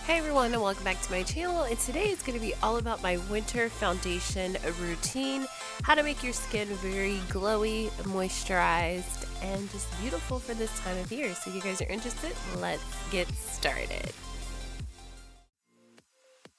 Hey everyone, and welcome back to my channel, and today it's going to be all about my winter foundation routine, how to make your skin very glowy, moisturized, and just beautiful for this time of year. So if you guys are interested, let's get started.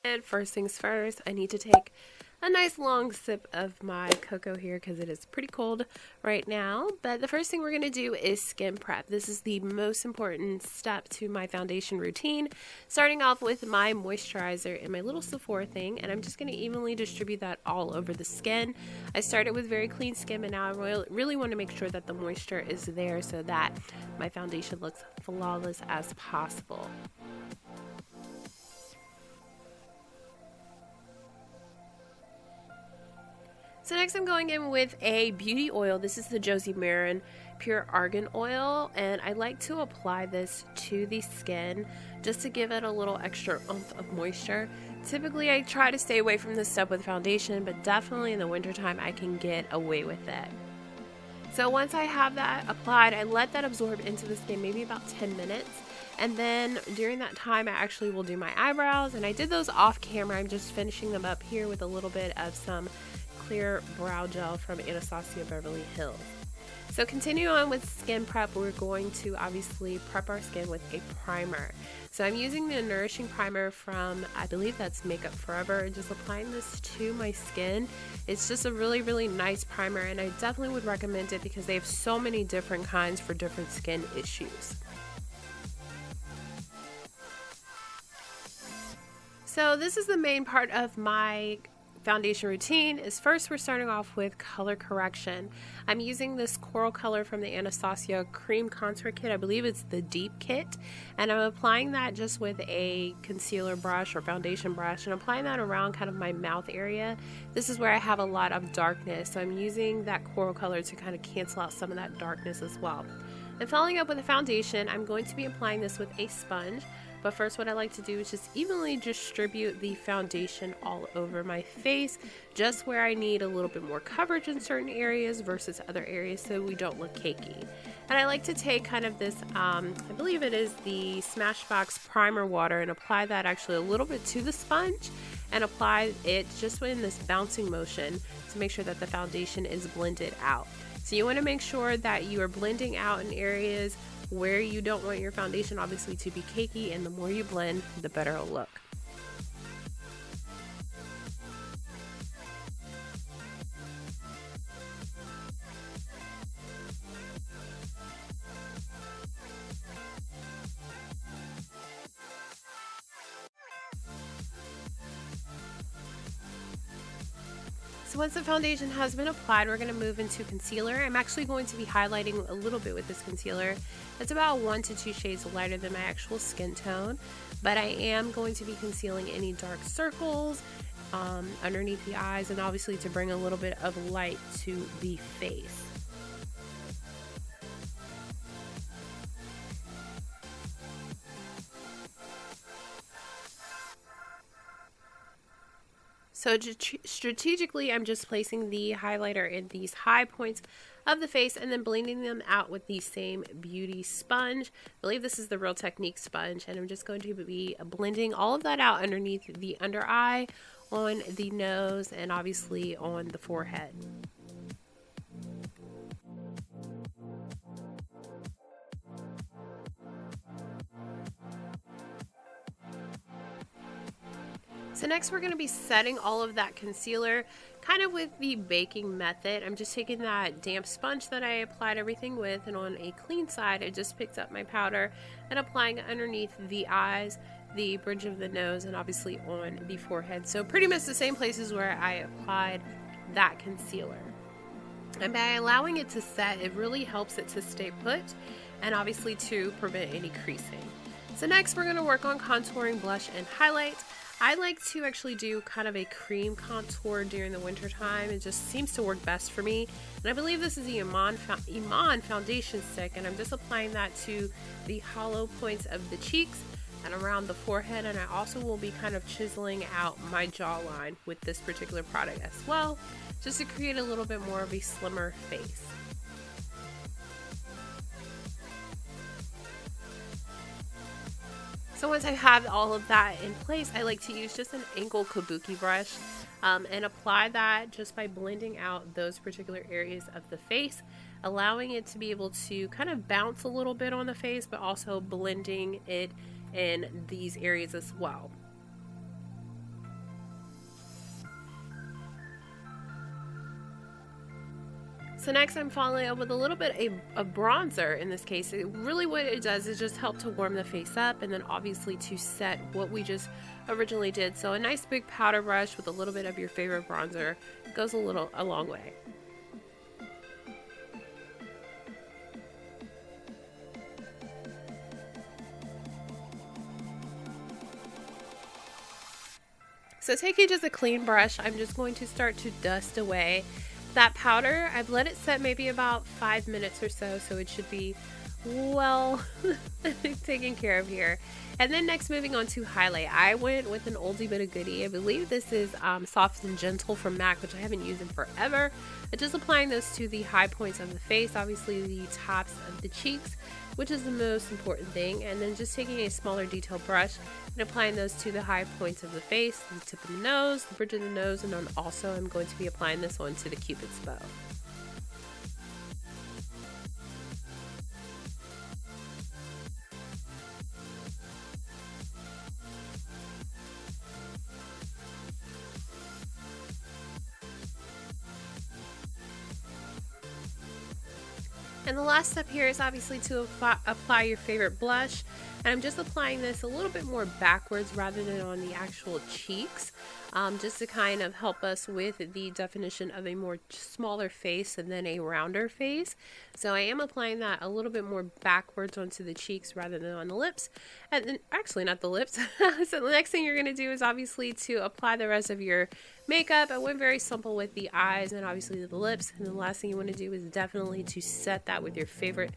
And first things first, I need to take a nice long sip of my cocoa here because it is pretty cold right now. But the first thing we're going to do is skin prep. This is the most important step to my foundation routine. Starting off with my moisturizer in my little Sephora thing, and I'm just going to evenly distribute that all over the skin. I started with very clean skin, and now I really want to make sure that the moisture is there so that my foundation looks flawless as possible. So next I'm going in with a beauty oil. This is the Josie Maran Pure Argan Oil, and I like to apply this to the skin just to give it a little extra oomph of moisture. Typically I try to stay away from this step with foundation, but definitely in the wintertime I can get away with it. So once I have that applied, I let that absorb into the skin maybe about 10 minutes. And then during that time I actually will do my eyebrows, and I did those off camera. I'm just finishing them up here with a little bit of some clear brow gel from Anastasia Beverly Hills. So continue on with skin prep. We're going to obviously prep our skin with a primer. So I'm using the Nourishing primer from, I believe that's Makeup Forever, just applying this to my skin. It's just a really nice primer, and I definitely would recommend it because they have so many different kinds for different skin issues. So this is the main part of my foundation routine. Is first we're starting off with color correction. I'm using this coral color from the Anastasia Cream Contour Kit. I believe it's the Deep Kit, and I'm applying that just with a concealer brush or foundation brush, and applying that around kind of my mouth area. This is where I have a lot of darkness, so I'm using that coral color to kind of cancel out some of that darkness as well. And following up with a foundation, I'm going to be applying this with a sponge. But first, what I like to do is just evenly distribute the foundation all over my face, just where I need a little bit more coverage in certain areas versus other areas so we don't look cakey. And I like to take kind of this, I believe it is the Smashbox Primer Water, and apply that actually a little bit to the sponge and apply it just in this bouncing motion to make sure that the foundation is blended out. So you want to make sure that you are blending out in areas where you don't want your foundation obviously to be cakey, and the more you blend, the better it'll look. So once the foundation has been applied, we're going to move into concealer. I'm actually going to be highlighting a little bit with this concealer. It's about 1 to 2 shades lighter than my actual skin tone, but I am going to be concealing any dark circles underneath the eyes, and obviously to bring a little bit of light to the face. So strategically, I'm just placing the highlighter in these high points of the face and then blending them out with the same beauty sponge. I believe this is the Real Technique sponge, and I'm just going to be blending all of that out underneath the under eye, on the nose, and obviously on the forehead. So next we're going to be setting all of that concealer kind of with the baking method. I'm just taking that damp sponge that I applied everything with, and on a clean side I just picked up my powder and applying it underneath the eyes, the bridge of the nose, and obviously on the forehead. So pretty much the same places where I applied that concealer. And by allowing it to set, it really helps it to stay put and obviously to prevent any creasing. So next we're going to work on contouring, blush, and highlight. I like to actually do kind of a cream contour during the winter time. It just seems to work best for me. And I believe this is the Iman foundation stick, and I'm just applying that to the hollow points of the cheeks and around the forehead. And I also will be kind of chiseling out my jawline with this particular product as well, just to create a little bit more of a slimmer face. So once I have all of that in place, I like to use just an angled kabuki brush and apply that just by blending out those particular areas of the face, allowing it to be able to kind of bounce a little bit on the face, but also blending it in these areas as well. So next I'm following up with a little bit of bronzer. In this case, really what it does is just help to warm the face up, and then obviously to set what we just originally did. So a nice big powder brush with a little bit of your favorite bronzer goes a long way. So taking just a clean brush, I'm just going to start to dust away that powder. I've let it set maybe about 5 minutes or so, so it should be well taken care of here. And then next, moving on to highlight, I went with an oldie but a goodie. I believe this is Soft and Gentle from MAC, which I haven't used in forever. But just applying those to the high points of the face, obviously the tops of the cheeks, which is the most important thing, and then just taking a smaller detail brush and applying those to the high points of the face, the tip of the nose, the bridge of the nose, and then also I'm going to be applying this one to the Cupid's bow. And the last step here is obviously to apply your favorite blush. And I'm just applying this a little bit more backwards rather than on the actual cheeks, just to kind of help us with the definition of a more smaller face and then a rounder face. So I am applying that a little bit more backwards onto the cheeks rather than on the lips. And then, actually not the lips. So the next thing you're going to do is obviously to apply the rest of your makeup. I went very simple with the eyes and obviously the lips. And the last thing you want to do is definitely to set that with your favorite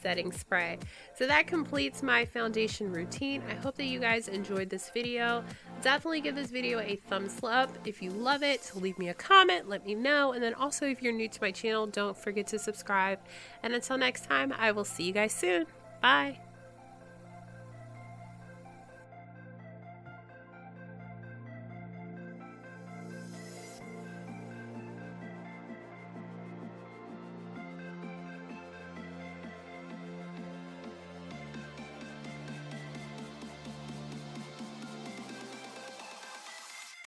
setting spray. So that completes my foundation routine. I hope that you guys enjoyed this video. Definitely give this video a thumbs up. If you love it, leave me a comment, let me know. And then also, if you're new to my channel, don't forget to subscribe. And until next time, I will see you guys soon. Bye.